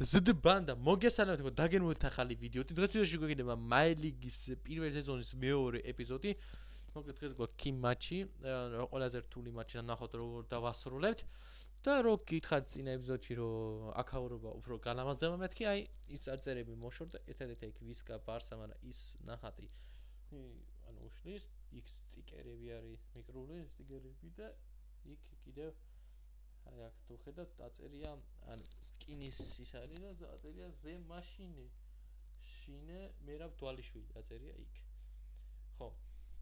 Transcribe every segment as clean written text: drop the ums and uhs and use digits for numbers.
ზდბანდა მოგესალმებით ხო დაგენმოთ ახალი ვიდეო. დღეს ვიდეოში გვექნება My League-ის პირველი სეზონის მეორე ეპიზოდი. მოკლედ დღეს გვაქვს კი მატჩი, ყველაზე რთული მატჩი ნახოთ როგორ დავასრულებთ. და რო გითხართ წინა ეპიზოდში რომ აკაურობა უფრო განამაზდება მეთქი, აი ის წარწერები მოშორდა, ერთადერთი იქ ვისკა ბარსა, მაგრამ ის ნახატი ანუ უშლის, იქ სტიკერები არის, მიკროული სტიკერები და იქ კიდევ აი აქ თუ ხედავთ დაწერია ან კინის ის არის და დაწერია ზე მაშინე შინე მერაბ დვალიშვილი დაწერია იქ. ხო.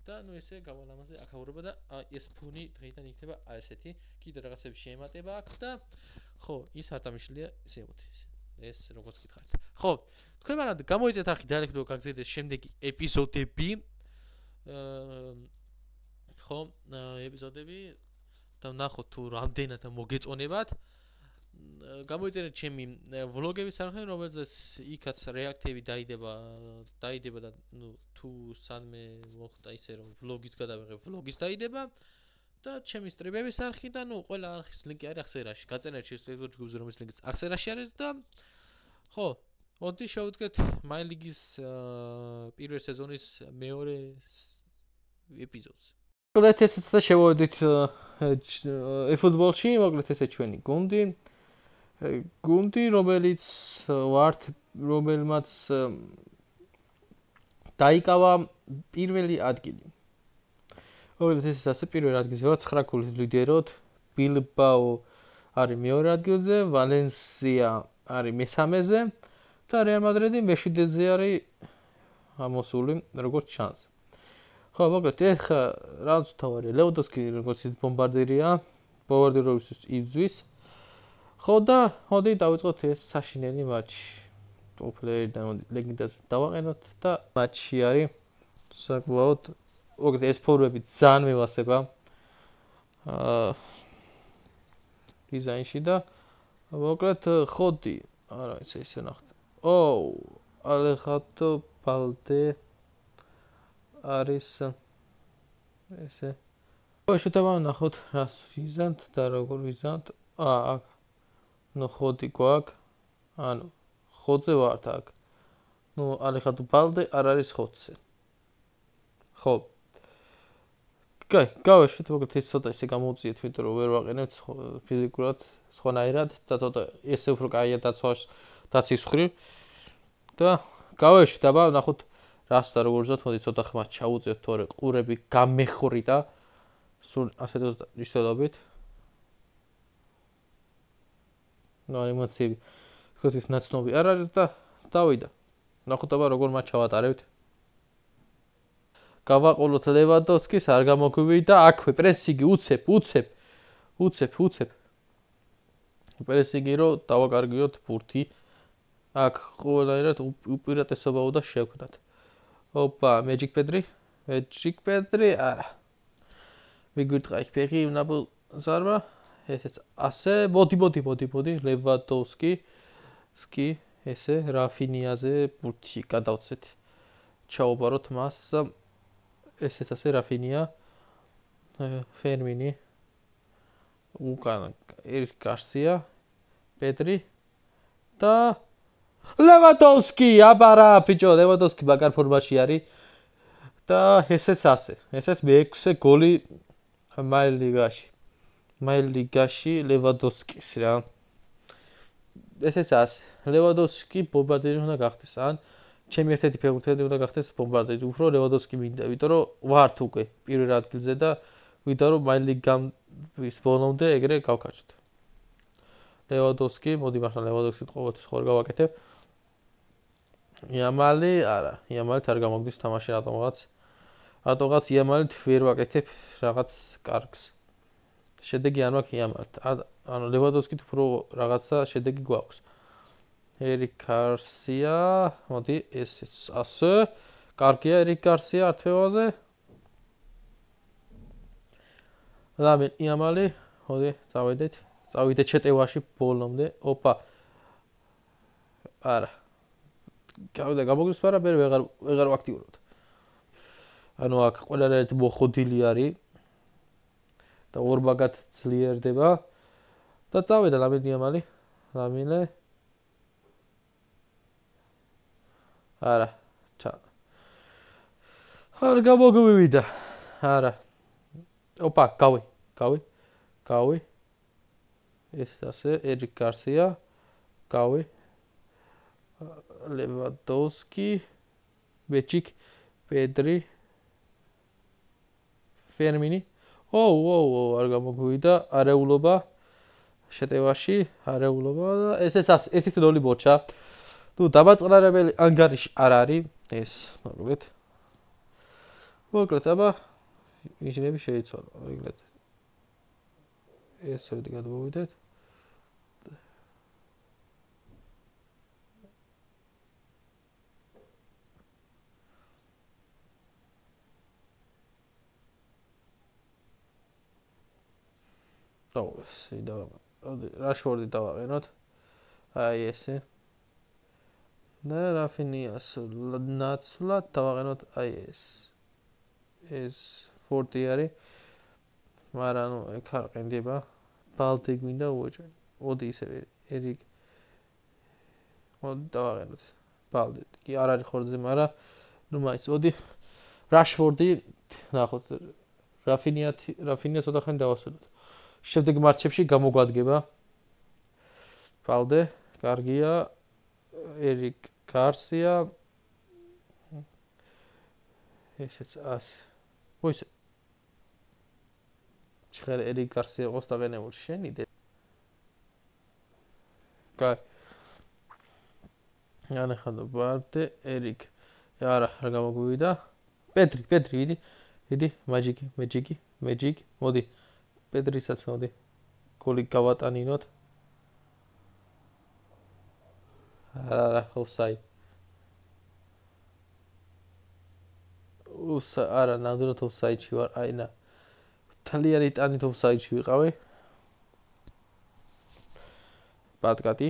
და ნუ ესე გავალამაზე აკაურობა და ეს ფონი დღეიდან იქნება ასეთი, კიდე რაღაცები შეემატება აქ და ხო, ის არტამიშლია ესე ვთქვი. ეს როგორც გითხარით. ხო, თქვენ მანამდე გამოიწეთ არხი დაელექტრო გაგზავნეს შემდეგი ეპიზოდები. ხო, ეპიზოდები და ნახოთ თუ რამდენად მოგეწონებათ. გამოიწერეთ ჩემი ვლოგების არხი, რომელზეც იქაც რეაქტები დაიდება და ნუ თუ სანმე მოხდა ისე რომ ვლოგის გადავიღებ, ვლოგის დაიდება და ჩემი სტრიმების არხი და ნუ ყველა არხის ლინკი არის აღწერაში. გაწერეთ Facebook ჯგუფზე, რომლის ლინკიც აღწერაში არის და ხო, მოდი შევუდგეთ My League-ის პირველი სეზონის მეორე ეპიზოდს. მოკლედ ესეც და შევავედით eFootball-ში, მოკლედ ესე ჩვენი გუნდი, რომელიც ვართ, რომელმაც დაიკავა პირველი ადგილი. მოკლედ ეს ასე პირველი ადგილზე ვართ, 9 ქულით ლიდერობთ. ბილბაო არის მეორე ადგილზე, ვალენსია არის მესამეზე და რეალ მადრიდი მეშვიდეზე არის ამოსული, როგორც ჩანს. ხო, მოკლედ ეხლა რაც თავარი ლევანდოვსკი როგორც ბომბარდირია, ბომბარდირობის იბძვის. ხო და მოდი დავიწყოთ ეს საშინელი მატჩი. ტოპ-პლეიერიდან ლეგენდას დავაყენოთ და მატჩი არის საკმაოდ მოკლედ ეს ფორმები ძალიან მევასება. დიზაინში და მოკლედ ხოდი, არა ისე ნახეთ. ალეხანდრო ბალდე არის ესე. შევთება ნახოთ რას ვიზანთ და როგორ ვიზანთ. აქ ნუ ხოდი გვაქვს. ანუ ხოძე ვართ აქ. ნუ ალეხანდრო ბალდე არ არის ხოძე. ხო. გავეშვით, მოკლედ ეს ცოტა ისე გამოუწიეთ, ვიდრე რომ ვერ ვაყენებთ ფიზიკურად, სხვანაირად და ცოტა ესე უფრო კაია დაცვის ხრი. და გავეშვით, აბა ნახოთ რას და როგორ ვზოთ, მოდი ცოტა ხმას ჩაუწევთ, თორე ყურები გამეხვრიტა. სულ ასეთ ისედობით. ნუ ანიმაციები ხოთის ნაცნობი არ არის და დავიდა. ნახოთ აბა როგორ მათ ჩავატარებთ. გავაყოლოთ ლევანდოვსკის, არ გამოგვივიდა და აქვე პრესინგი უცებ. პრესინგი რომ დავაკარგიოთ ბურთი. აქ ყველანაირად უპირატესობა უნდა შევქმნათ. ოპა, Magic Pedri, არა. მიგვიტყა იქ ფეხი ნაბუ ზარმა. ესეც ასე, მოდი, ლევანდოვსკი, ესე რაფინიაზე ბურთი გადავცეთ. ჩაუბაროთ მას. ესეც ასე რაფინია. ფერმინი. უკან ერიკ გარსია, პედრი და ლევანდოვსკი, აბა რა ბიჭო, ლევანდოვსკი მაგარ ფორმაში არის. და ესეც ასე. ესეც მე-6 გოლი My League-ში ლევანდოვსკის რა. ესეც ასე. ლევანდოვსკი ბომბარდირი უნდა გახდეს, ან ჩემი ერთ-ერთი ფეხბურთელი უნდა გახდეს ბომბარდირი. უფრო ლევანდოვსკი მინდა, იმიტომ რომ ვართ უკვე პირველ ადგილზე და ვიდა რომ My League-ის ბოლომდე ეგრე გავკარჩოთ. ლევანდოვსკი, მოდი მართლა ლევანდოვსკი ყოველთვის ხوار გავაკეთებ. იამალი, არა, იამალით არ გამოგდის თამაში რატომღაც იამალით ვერ ვაკეთებ რაღაც კარგს. შედეგი არ მაქვს იამალით. ანუ ლევანდოვსკით უფრო რაღაცა შედეგი გვაქვს. ერიკ გარსია, მოდი ესეც ასე. კარგია ერიკ გარსია ართვევაზე. ლამინ იამალი, მოდი წავიდეთ შეტევაში ბოლომდე. ოპა. არა. გამოგდის, მაგრამ მე ვეღარ ვაქტიურობთ. ანუ აქ ყველანაირად მოხოდილი არის და ორმაგად ძლიერდება და წავიდა ლამინ იამალი. ლამინე არა არ გამოგვივიდა არა ოპა გავი ეს ასე ერიკ გარსია გავი ლევანდოვსკი მეჩიკ პედრი ფერმინი არ გამოგვივიდა არეულობა შეტევაში არეულობა და ეს ერთი როლი მოჩა თუ დამაწყნარებელი ანგარიში არ არის ეს მოკლედ აბა ინჟინერი შეიცვალა ეგრეთ ესე გადმოვიდეთ რაშფორდი დავაყენოთ აი ესე და რაფინიას ნაცვლად დავაყენოთ აი ეს ფორტი არის მაგრამ ეგ არ ყენდება ბალდი გვინდა უეჭველი მოდი ისე ერიკ მოდი დავაყენოთ ბალდი კი არ არის ხორცზე მაგრამ ნუ მაინც მოდი რაშფორდი ნახოთ რაფინია ცოტა ხანი დავასრულოთ შემდეგ მატჩებში გამოგვადგება ბალდე კარგია ერიკ გარსია ესეც ასე მოიცა შეხერ ერიკ გარსია ყოს დაღენებული შენი კაი ანახანდო ბალდე ერიკ არა არ გამოგვივიდა პედრი ვიდი მეჯიკი მოდი პედრისაც მოდი გოლი გავატანინოთ არა ოფსაიდ არა ნამდვილად ოფსაიდში ვარ აინა თლიანი ტანით ოფსაიდში ვიყავი ბატკატი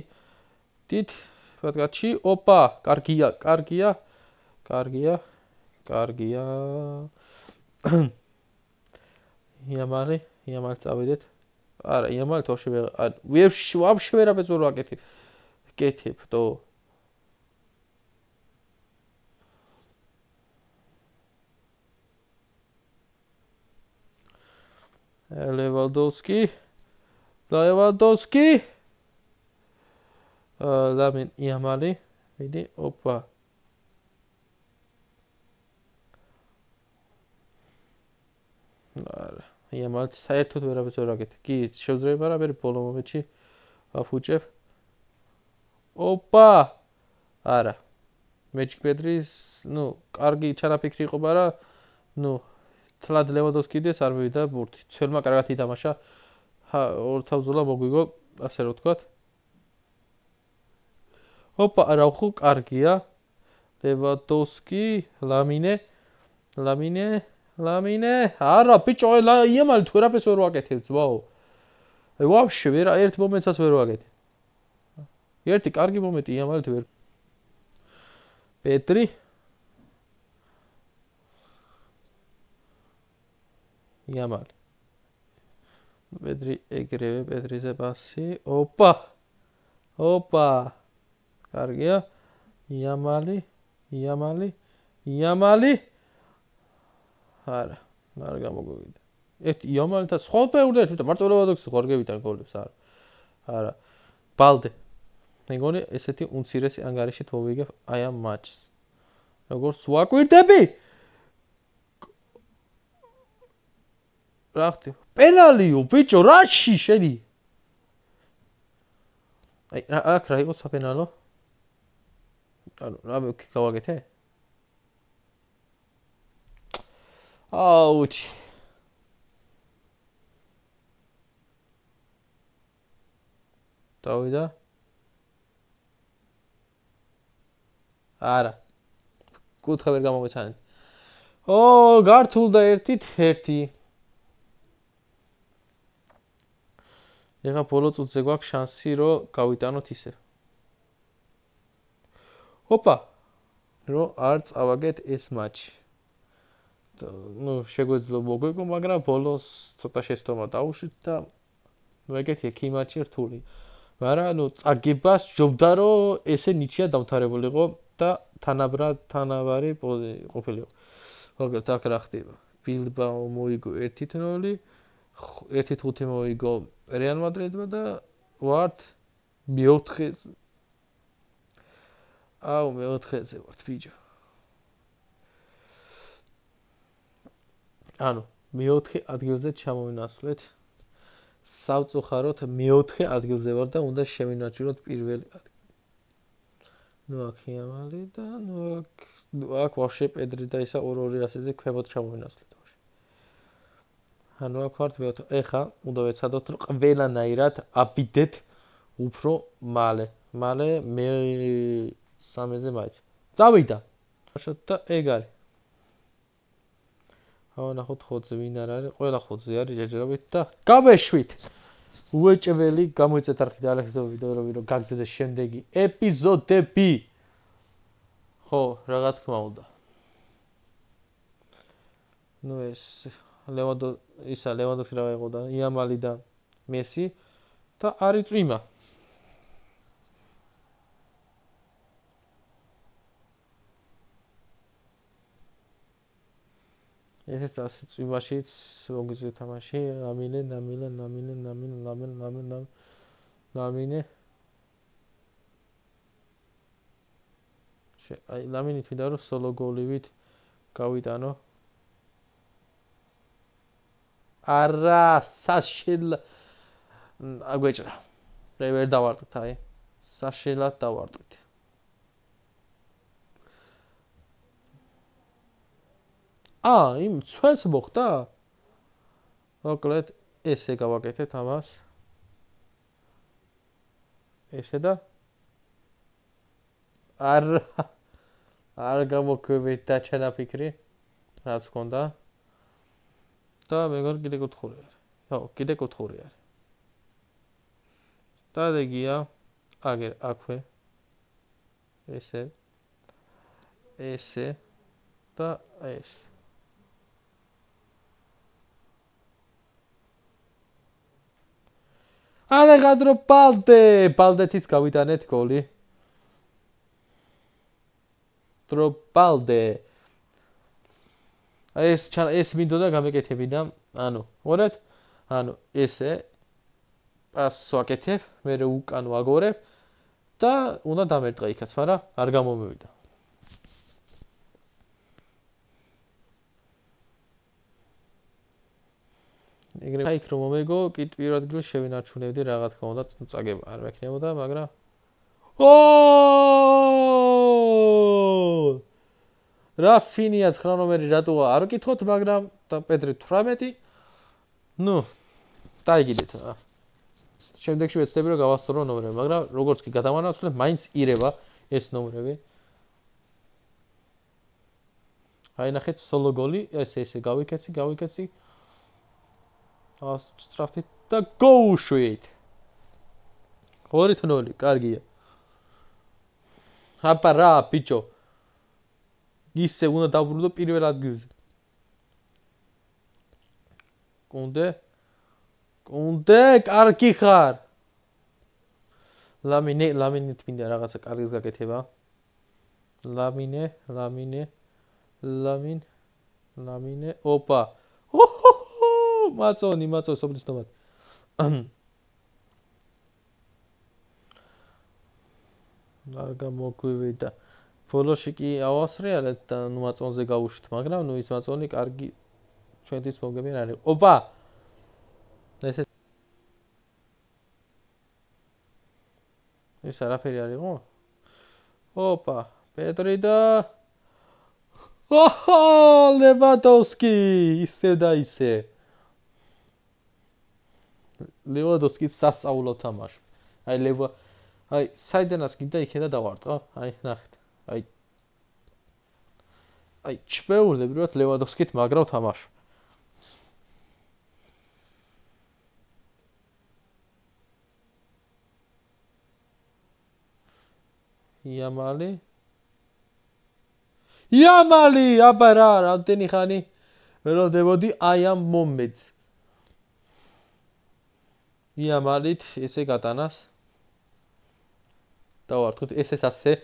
დიდ ბატკატში ოპა კარგია იამალი წავიდეთ არა იამალი თოში ვაფშე ვერაფერს ვერ ვაკეთებ კეთებდო ლევანდოვსკი ლამინ იამალი ვიდი ოპა არა იამალი საერთოდ ვერაფერს ვერ ვაკეთებ კი შეძრება რა მე ბოლო მომენტში ვაფუჭებ ოპა არა მეჯიკ პედრის ნუ კარგი ჩანაფიქრი იყო მაგრამ ნუ თლად ლევანდოვსკიდეს არ მივიდა ბურთი ცელმა კარგად ითამაშა ორთავზოლა მოგვიგო ასე რომ ვთქვათ ოპა რა ხო კარგია ლევანდოვსკი ლამინე არა ბიჭო იამალი თუ ვერაფერს ვერ ვაკეთებ ძმაო აი ვაფშე ვერ ერთ მომენტსაც ვერ ვაკეთებ ერთი კარგი მომენტი იამალი თუ ვერ პედრი იამალი პედრი ეგრევე პედრიზე პასი ოპა კარგია იამალი არა არ გამოგვივიდა ერთ იამალითა სხვა ბევრი და მარტო ლევანდოვსკი ხარ გევიტან გოლებს არა ბალდე მეგონი ესეთი უმცირესი ანგარიშით მოვიგებ აი ამ მატჩს როგორც ვაკვირდები რა ხდება პენალიო ბიჭო რაში შენი აი აქ რა იყო საფენალო ანუ რა მე გავაკეთე აუჩ დავიდა არა კუთხე ვერ გამოვეცანეთ გართულდა ერთით ერთი ეხა ბოლო წუთზე გვაქვს შანსი რომ გავიტანოთ ისე ოპა რომ არ წავაგეთ ეს მატჩი ნუ შეგვეძლო მოგვიგო მაგრამ ბოლოს ცოტა შეცდომა დაუშვით და მეგეთი კი მატჩი რთული მაგრამ ნუ წაგებას ჯობდა რომ ესე ნიჩია დამთავრებულიყო და თანაბარი ყოფილიყო. როგორც აქ რა ხდება? ბილბაო მოიგო 1-0, 1-5 მოიგო რეალ მადრიდმა და ვართ მეოთხეზე. აუ მეოთხეზე ვართ ბიჭო. ანუ მეოთხე ადგილზე ჩამოვინაცვლეთ. სამწუხაროდ მეოთხე ადგილზე ვარ და უნდა შევინაჭიროთ პირველი ადგილი. ნუ აქ იამალი და ნუ აქ ვაფშე პედრი და ისა 2-2 ასეზე ქვემოთ ჩამოვინაცვლეთ ვაფშე. ანუ აქ ვართ მეოთხე. ეხა უნდა ვეცადოთ რომ ყველანაირად აბიდეთ უფრო მალე. მალე მე 3-ზე მაიც. წავიდა. შოთ და ეგ არის. ნახოთ ხოძე ვინ არ არის? ყველა ხოძე არის ჯერჯერობით და გამეშვით. უეჭველი გამოიწეთ არხით ალექსო ვიდეოები რომ გაგზავნეს შემდეგი ეპიზოდები. ხო, რა თქმა უნდა. ნუ ეს ლევანდოვსკი რა იყო და იამალი და მესი და არის წვიმა. ეს ასე წვიმაშიც მოგიძე თამაში ამინე აი ლამინი თვითონ რომ სოლო გოლივით გავიტანო არა საშილ აგვეჭრა მე ვერ დავარტყით აი საშილად დავარტყით იმ ცველს მოხდა? მოკლედ ესე გავაკეთეთ ამას. ესე და არ გამოგვივით და ჩანაფიქრი რაც ჰქონდა. და მეგონა კიდე კუთხური არის. ხო, კიდე კუთხური არის. დადეგია აგერ აქვე. ესე და ეს ალეგანდრო ბალდეთის გავიტანეთ გოლი. დრობალდე. ეს მინდოდა გამეკეთებინა, ანუ, ორეთ, ანუ ესე პასს ვაკეთებ, მე უკან ვაგორებ და უნდა დამერტყა იქაც, მაგრამ არ გამომივიდა. ეგრევე იქ რომ მომეგო, კი პირველ ადგილს შევინარჩუნებდი რა თქმა უნდა, წაგება არ მექნებოდა, მაგრამ რაფინიას 9 ნომერი რატოა არ ვკითხოთ, მაგრამ და პედრი 18. ნუ, დაიგიდეთ. შემდეგში ვეცდები რომ გავასწორო ნომრები, მაგრამ როგორც კი გადავანაცვლებ, მაინც ირება ეს ნომრები. აი ნახეთ სოლო გოლი, ესე გავიქეცი. სწრაფით და გოუშვით. 2-0, კარგია. აბა რა, ბიჭო. ისე უნდა დავბრუნდო პირველ ადგილზე. კონდე, კარგი ხარ. ლამინით მინდა რაღაცა კარგის გაკეთება. ლამინე, ოპა. მაწონი სოფლის თომად. არ გამოგვივიდა. ბოლოში კი ავასრიალეთ და ნუ მაწონზე გავუშვით, მაგრამ ნუ ის მაწონი კარგი ჩვენთვის მოგებიან არის. ოპა! ეს არაფერი არ იყო? ოპა, პედრი და ლევანდოვსკი, ისე და ისე. ლევანდოვსკი სასწაულო თამაში. აი საიდანაც გინდა იქედა დავარტყო. აი ნახეთ. აი ჩვეულებრივად ლევანდოვსკით მაგრა თამაში. იამალი, აბა რა, რამდენი ხანი ველოდებოდი აი ამ მომენტს. იამალით ესე გატანას. დავარტყით, ეს ასე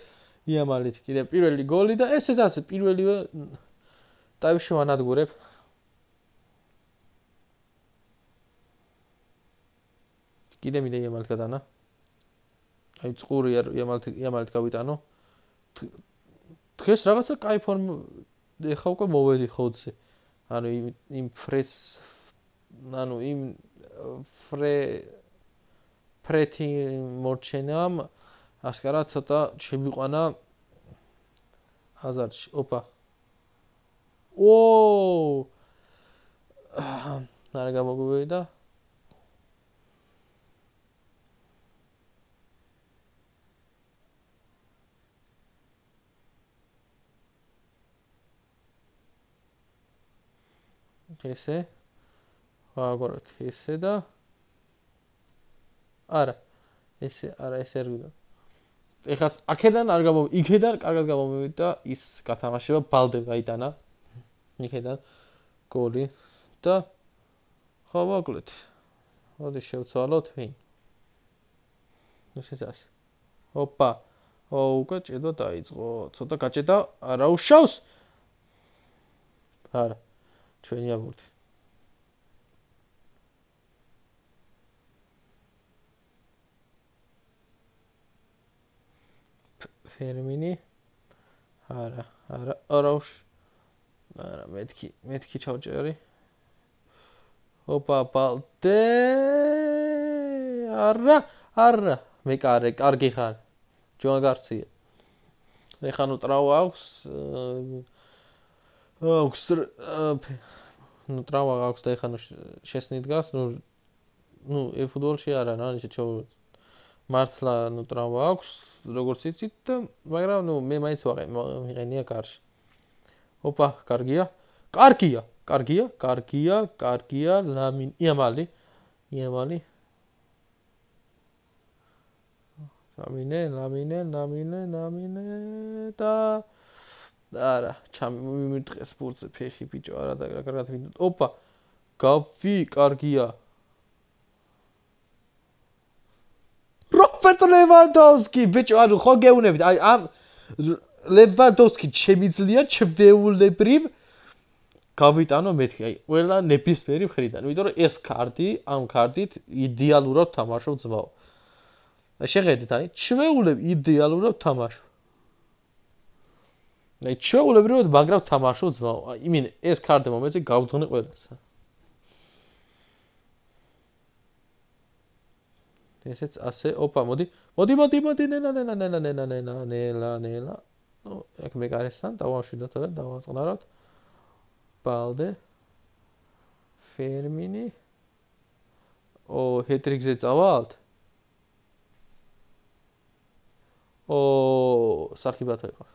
იამალით კიდე პირველი გოლი და ესეც ასე პირველივე ტაიმში ვანადგურებ. კიდე მინდა იამალით გადანა. აი წყურია იამალით გავიტანო. დღეს რაღაცა კაი ფორმა ეხა უკვე მოვედი ხოძზე. ანუ იმ ფრეთი მორჩენამ ასკარად ცოტა შემიყვანა აზარში. ოპა. ოო! არა გამოგვივიდა. ესე ვაგოროთ ესე და არა ესე არ ვიდა ეხლა აქედან არ იქედან კარგად გამომივიდა ის გათამაშება ბალდე გაიტანა იქედან გოლი და ხო მოკლედ მოდი შევცვალოთ ვინ ესე წას ოპა უკვე ჭედვა დაიწყო ცოტა გაჭედა არა უშავს არა ჩვენი აბურთი ფერმინი არა უშ არა მეთქი ჩავჭერი ოპა ბალდე არა მე კარგი ხარ ჯოან გარცია ეხა ნუ ტრავა აქვს ნუ ტრავა აქვს და ეხა ნუ შესნით გას ნუ ეფუტბოლში არა ნანიშე მართლა ნუ ტრავა აქვს როგორც იცით და მაგრამ ნუ მე მაინც ვიყენია კარში ოპა კარგია იამალი ლამინე და არა ჩამიმიტყეს ბურთზე ფეხი ბიჭო არა და კარგად ვინდა ოპა გავი კარგია რობერტ ლევანდოვსკი ბიჭო ანუ ხო გეუნებით აი ამ ლევანდოვსკი შემიძლია ჩვეულებრივ გავიტანო მეთქი აი ყველა ნებისმიერი მხრიდან იმიტომ რომ ეს კარტი ამ კარტით იდეალურად თამაშობ ძმაო აი შეხედეთ აი ჩვეულებრივ იდეალურად თამაშობ აი ჩვეულებრივად მაგრამ თამაშობ ძმაო აი იმენ ეს კარტი მომეწე გავძღნე ყველას ესეც ასე ოპა მოდი ნელა ნუ ეგ მე გარესთან დავამშვიდოთ და დავაწყნარავთ ბალდე ფერმინი ჰეტრიკზე წავალთ სახიბათო იყო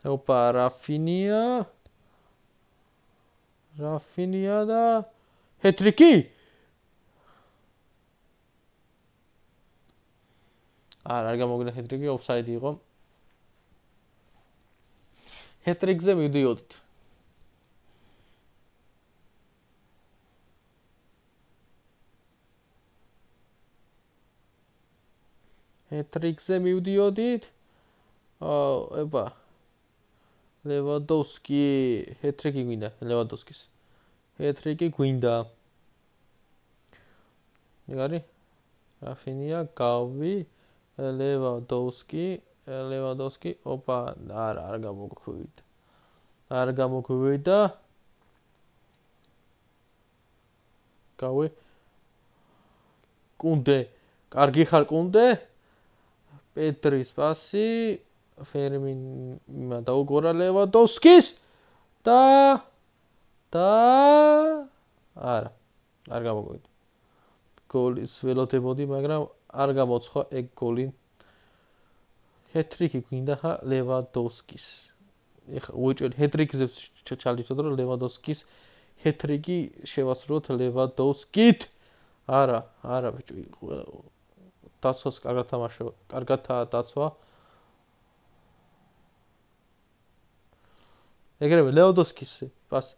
ოპა რაფინია და ჰეტრიკი არ გამოგინა ჰეტრიკი ოფსაიდი იყო ჰეტრიკზე მივდიოდით ოპა ლევანდოვსკი ჰეტრიკი გვინდა ლევანდოვსკის ჰეტრიკი გვინდა ეგარი რაფინია გავი ლევანდოვსკი ოპა არა არ გამოგვივიდა გავი კუნდე კარგი ხარ კუნდე პეტრის პასი ფერმინმა დაუგორა ლევანდოვსკის და არ გამოგვიდა გოლის ველოდებოდი მაგრამ არ გამოცხო ეგ გოლი ჰეტრიკი გვინდა ხა ლევანდოვსკის ეხა უეჭველი ჰეტრიკზე ჩალდით რომ ლევანდოვსკის ჰეტრიკი შევასრულოთ ლევანდოვსკით არა ბიჭო დაცვას კარგად თამაშობა კარგადაა დაცვა ეგრევე ლევანდოვსკის პასი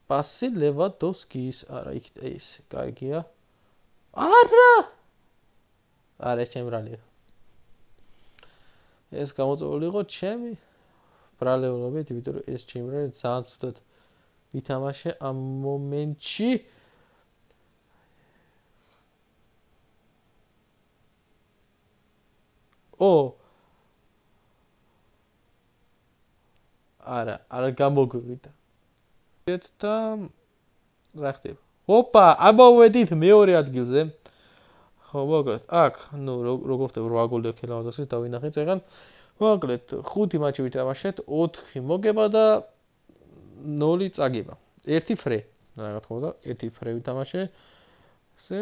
პასი ლევანდოვსკის. არა, იქ ეს კარგია. არა! არა, ეს ჩემი ბრალია. ეს გამოწვეული იყო ჩემი ბრალეულობით, იმიტომ რომ ეს ჩემი ბრალი ძალიან ცუდად ვითამაშე ამ მომენტში. არა გამოგვივიდა. და რა ხდება? ოპა, ამოვედით მეორე ადგილზე. ხო, მოკლედ, აქ, ნუ როგორ ხდება 8 გოლი აქვს ლევანდოვსკის, დავინახეთ წეგან. მოკლედ, 5 მატჩი ვითამაშეთ, 4 მოგება და 0 წაგება. 1 ფრე. რა თქმა უნდა, 1 ფრე ვითამაშე. ესე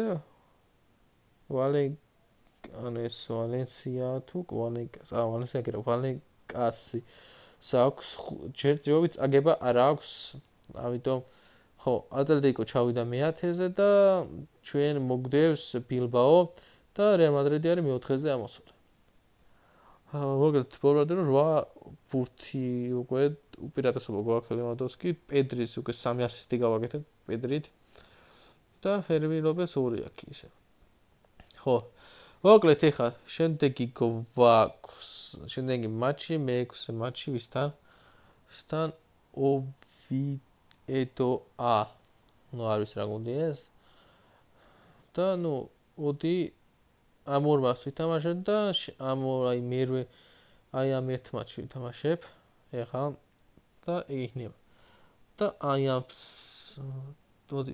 ვალენსია თუ ვალენსია კიდე ვალენკასი აქვს ჯერჯერობით წაგება არ აქვს. ამიტომ ხო, ატლეტიკო ჩავიდა მე-10-ზე და ჩვენ მოგდევს ბილბაო და რეალ მადრიდი არის მე-4-ზე ამოსული. მოკლედ, ბოლომდე 8 ბურთი უკვე უპირატესობა გვაქვს ლევანდოვსკი, პედრის უკვე 3 ასისტი გავაკეთეთ პედრით და ფერმინ ლოპეს 2 აქვს ისე. ხო. მოკლედ, ეხლა შემდეგი გვაქვს შემდეგი მატჩი, მე-6 მატჩი ვისთან? ვისთან ოვიედოა. ნუ არ ვიცი რა გუნდია ეს. და ნუ მოდი ამ ორ მატჩს ვითამაშეთ და ამ ამ ერთ მატჩში ვითამაშებ. ეხლა და იქნება. და აი ამ მოდი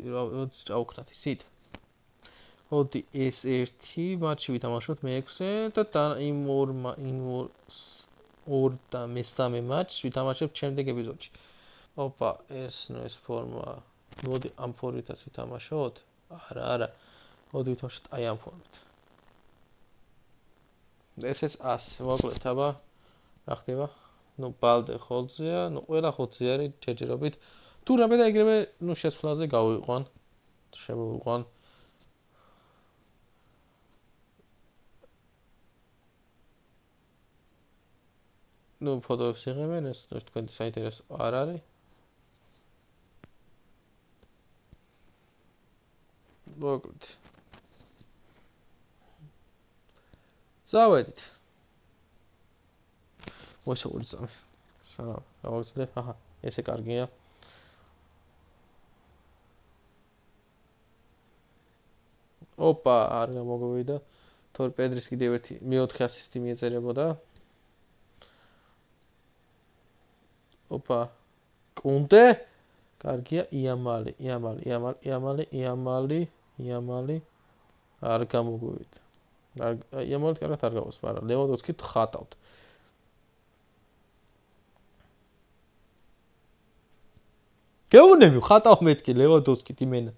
წავუქნათ ისით. მოდი ეს ერთი მატჩი ვითამაშოთ მე-6-ზე და იმ ორ და მესამე მატჩს ვითამაშებ შემდეგ ეპიზოდში. ოპა, ეს ფორმა. მოდი ამ ფორმითაც ვითამაშოთ. არა. მოდი ვითამაშოთ აი ამ ფორმით. ესეც 100. მოკლედ, აბა რა ხდება? ნუ ბალდე ხოძია, ნუ ყველა ხოძი არის ჯერჯერობით. თუ რამე და ეგრევე, ნუ შეცვლაზე გავიყვან. შემოვიყვან. ნუ ფოტოებს იღებენ, ეს თქვენ საინტერესო არ არის. მოკლედ. წავედით. მოსაუბრე წამი. გავაგზავნე. აჰა, ესე კარგია. ოპა, არ გამოგვივიდა. თორ პედრის კიდევ ერთი მე-4 ასისტი მიეწერებოდა. ოპა, კუნდე. კარგია, იამალი. არ გამოგვივიდა. იამალი კარგად არ გავას, მაგრამ ლევანდოვსკი ხატავთ. გეუნები ხატავ მეთქი ლევანდოვსკი იმენა.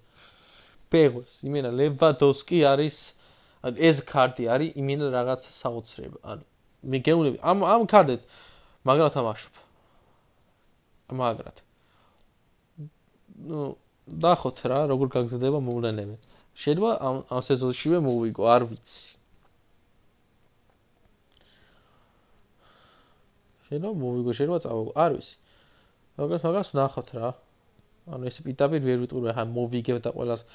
პეგოს, იმენა ლევანდოვსკი არის, ეს კარტი არის იმენა რაღაც საოცრება. ანუ მე გეუნები ამ კარტით მაგრად ამაშობ. მაგრად. ნუ დახოთ რა, როგორ გაგზდება მოვლენები. შეიძლება ამ სეზონშივე მოვიგო, არ ვიცი. შეიძლება წავიღო, არ ვიცი. მაგას ნახოთ რა. ანუ ეს პიტაპირ ვერ ვიტყურე, ხა მოვიგებ და ყველას.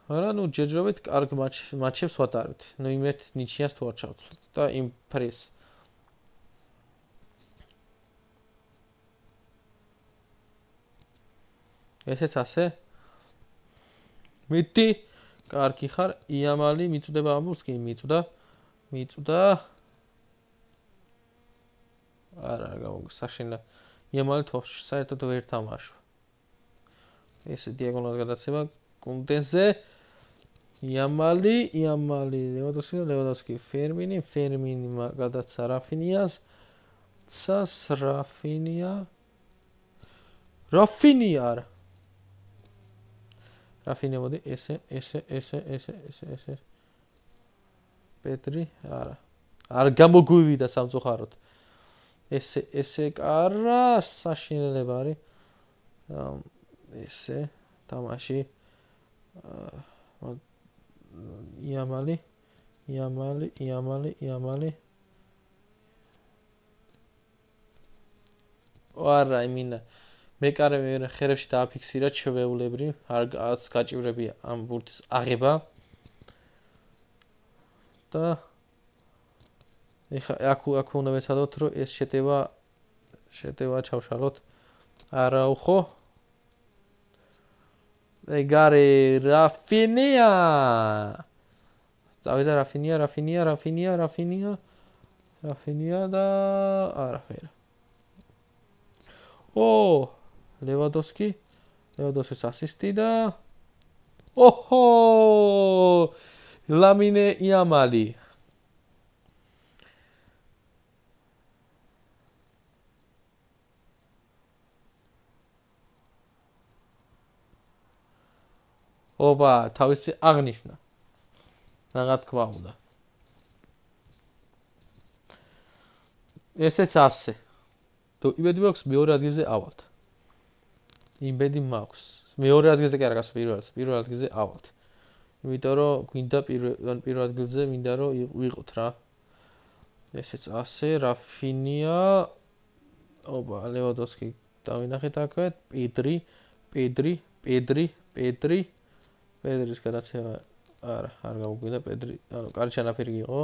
მაგრამ ნუ ჯერჯერობით კარგ მატჩებს ვატარებთ. ნუ იმეთ ნიჩიას თუ არ ჩავცვლით და იმ პრეს. ესეც ასე. მეტი კარგი ხარ, იამალი მიწუდება ამბობს, კი მიწუდა. არა, გამოგსაშინა. იამალი თოშ საერთოდ ვერ თამაშობ. ესე დიაგონალად გადაცემა კუნდენზე. იამალი, ლევანდოვსკი, ფერმინი გადაცა რაფინიას. რაფინია არა. რაფინია მოდი, ესე. პედრი, არა. არ გამოგვივიდა სამწუხაროდ. ესე კარა, საშინელება არის. ესე თამაში იამალი არა იმინა მეკარე ხერებში დააფიქსირა ჩვეულებრივ არც გაჭირვებია ამ ბურთის აღება და ეხა აქ უნდა ვეცადოთ რომ ეს შეტევა ჩავშალოთ არაუხო ეგარე რაფინია წავიდა რაფინია და არაფერი ლევანდოვსკის ასისტი და ოჰო ლამინე იამალი ოპა თავისი აღნიშნა რა თქმა უნდა ესეც ასე თუ იმედი მაქვს მეორე ადგილზე ავალთ იმედი მაქვს მეორე ადგილზე კი არა გასულ პირველ ადგილზე ავალთ იმიტომ რომ გვინდა პირველ ადგილზე მინდა რომ ვიყოთ რა ესეც ასე რაფინია ოპა ლევანდოვსკი დავინახეთ აქვე პედრის გადაცემა არა არ გამოგვინდა პედრი ანუ კარი ჩანაფერი იყო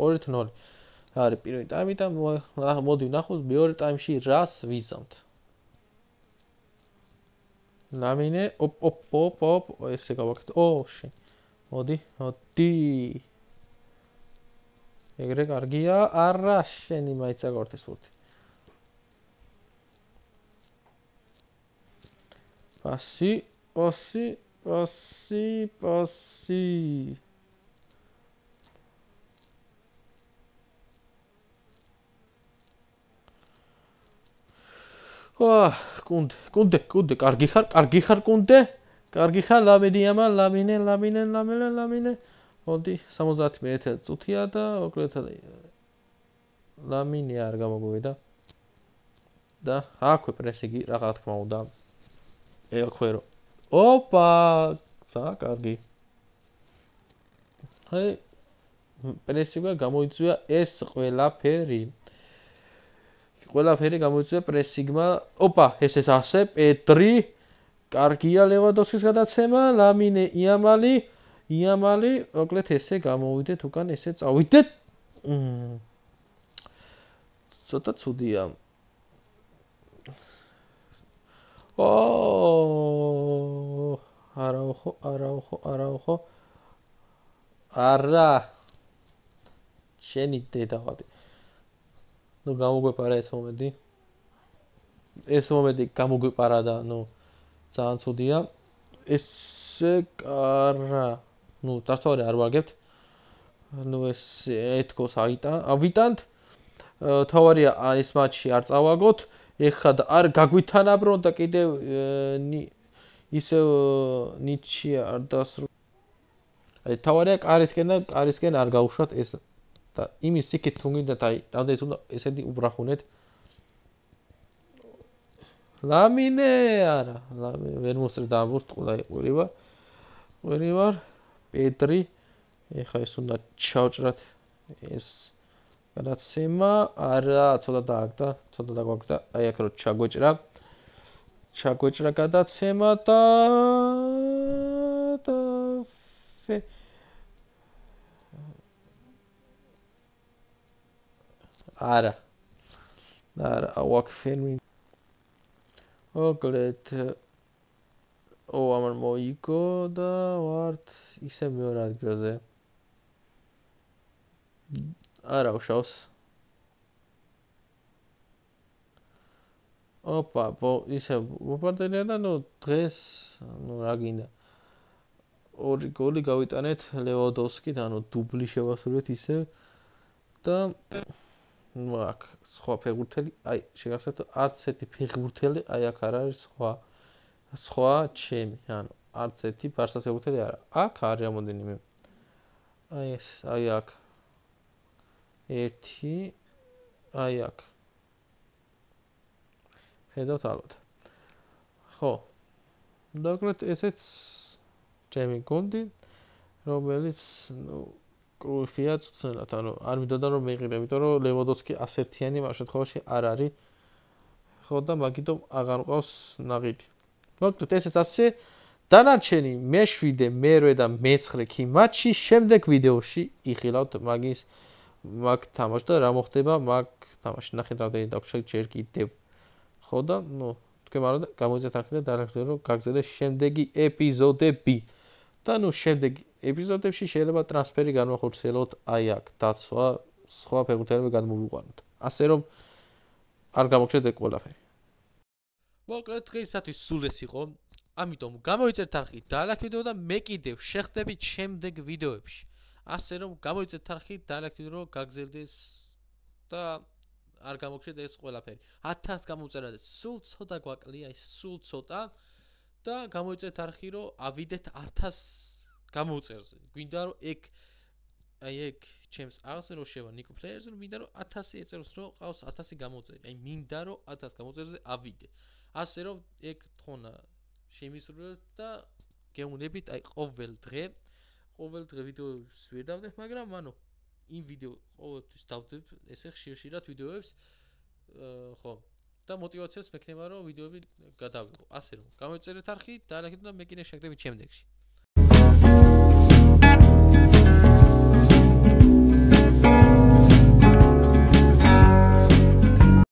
2-0 არის პირველი ტაიმი და მოდი ვნახოთ მეორე ტაიმში რას ვიზამთ ლამინე ოპ ესე გავაკეთე მოდი ეგრე კარგია არა შენი მაინც აგორთეს ბურთი პასი კუნდე კარგი ხარ კუნდე კარგი ხარ ლამინე მოდი 71 წუთია და ოკლეთ ლამინე არ გამოგვიდა და აქვე პრესინგი რა თქმა უნდა აქვე რომ ოპა ზა კარგი აი პრესინგა გამოიწვია ეს ყველაფერი გამოიწვია პრესინგმა ოპა ესეც ასე პედრი კარგია ლევანდოვსკის გადაცემა ლამინე იამალი ოკლეთ ესე გამოვიდეთ უკან ესე წავიდეთ ცოტა ცუდია არაუხო არა შენი დედავადი ნუ გამოგვეპარა ეს მომენტი გამოგვეპარა და ნუ ძალიან ცუდია ესე კარა ნუ დარწმუნებული არ ვაგებთ ნუ ეს ეთქოს ავიტანთ თავარია ეს მატჩი არ წავაგოთ ეხლა არ გაგვithანაბრონ და კიდევ ისევ ნიჩი არ დასრულა აი თავარია კარისკენ არ გაუშვათ ეს და იმის იქით თუ გინდათ აი რამდენიც უნდა ესეთი უბრახუნეთ ლამინე არა ვერ მოსწრდა ამბობს ყველა ყვირივარ პედრი ეხა ეს უნდა ჩავჭრათ ეს გადაცემა არა ცოტა დაგვაგდა აი აქ რო ჩაგვეჭრა გადაცემა და არა ვაკფერმი ოკლეთ ამან მოიგო და ვართ ისე მეორე ადგილზე არა უშავს ოპა ისე ვაპარდენია და ნუ დღეს ნუ რა გინდა ორი გოლი გავიტანეთ ლევანდოვსკით ანუ დუბლი შევასრულეთ ისე და ნუ აქ სხვა ფეხბურთელი აი შეგახსენებთ არც ერთი ფეხბურთელი აი აქ არ არის სხვა ჩემი ანუ არც ერთი ბარსას ფეხბურთელი არა აქ არის რამოდენიმე აი ეს აი აქ ერთი აი აქ ხედავთ ალბათ ხო დაკლეთ ესეც ჩემი გუნდი რომელიც ნუ კრუიფია წვნელად, ანუ არ მინდოდა რომ მეიყიდე, იმიტომ რომ ლევანდოვსკი 101-იანი ამ შემთხვევაში არ არის. ხო და მაგიტომ აღარ მყავს ნაღიდი. მოკლედ ესეც ასე დანარჩენი მე-7, მე-8 და მე-9 კი მატჩი შემდეგ ვიდეოში იხილავთ მაგ თამაშს და რა მოხდება მაგ თამაშში. ნახეთ რამდენი დაგვჭირდა ჯერ კიდევ. ხო და თქვენ მარადო გამოიძეთ არხი და დაარქეთ რომ გაგზავნეს შემდეგი ეპიზოდები. და შემდეგი ეპიზოდებში შეიძლება ტრანსფერი განვახორციელოთ აი აქ დაცვა სხვა ფეხბურთელები გადმოვიყვანოთ. ასე რომ არ გამოგჩნდეთ ეგ ყველაფერი. მოკლედ დღეისათვის სულ ეს იყო. ამიტომ გამოიწერთ არხი და ლაიქ ვიდეო და მე კიდევ შეხდებით შემდეგ ვიდეოებში. ასე რომ გამოიწერთ არხი და ლაიქ ვიდეო გაგზელდეს და არ გამოგჩნდეთ ეს ყველაფერი. 1000 გამოუწერად სულ ცოტა გვაკლია, სულ ცოტა და გამოიწერთ არხი რომ ავიდეთ 1000 გამოუწერზე. გვინდა რომ ეგ ჩემს აღზე რომ შევა ნიკ პლეიერზე, რომ მინდა რომ 1000 ეწეროს რომ ყავს 1000 გამოუწერი. აი მინდა რომ 1000 გამოუწერზე ავიდე. ასე რომ ეგ თხოვნა შემისრულეთ და გეუნებით აი ყოველ დღე ვიდეოებს ვერ დავდებ, მაგრამ იმ ვიდეო ყოველთვის დავდებ ესე ხშირად ვიდეოებს ხო და мотивაციას მექნება რომ ვიდეოები გადავიღო. ასე რომ გამოიწერეთ არხი და ლაიქით და მე კიდე შეგდებით შემდეგში.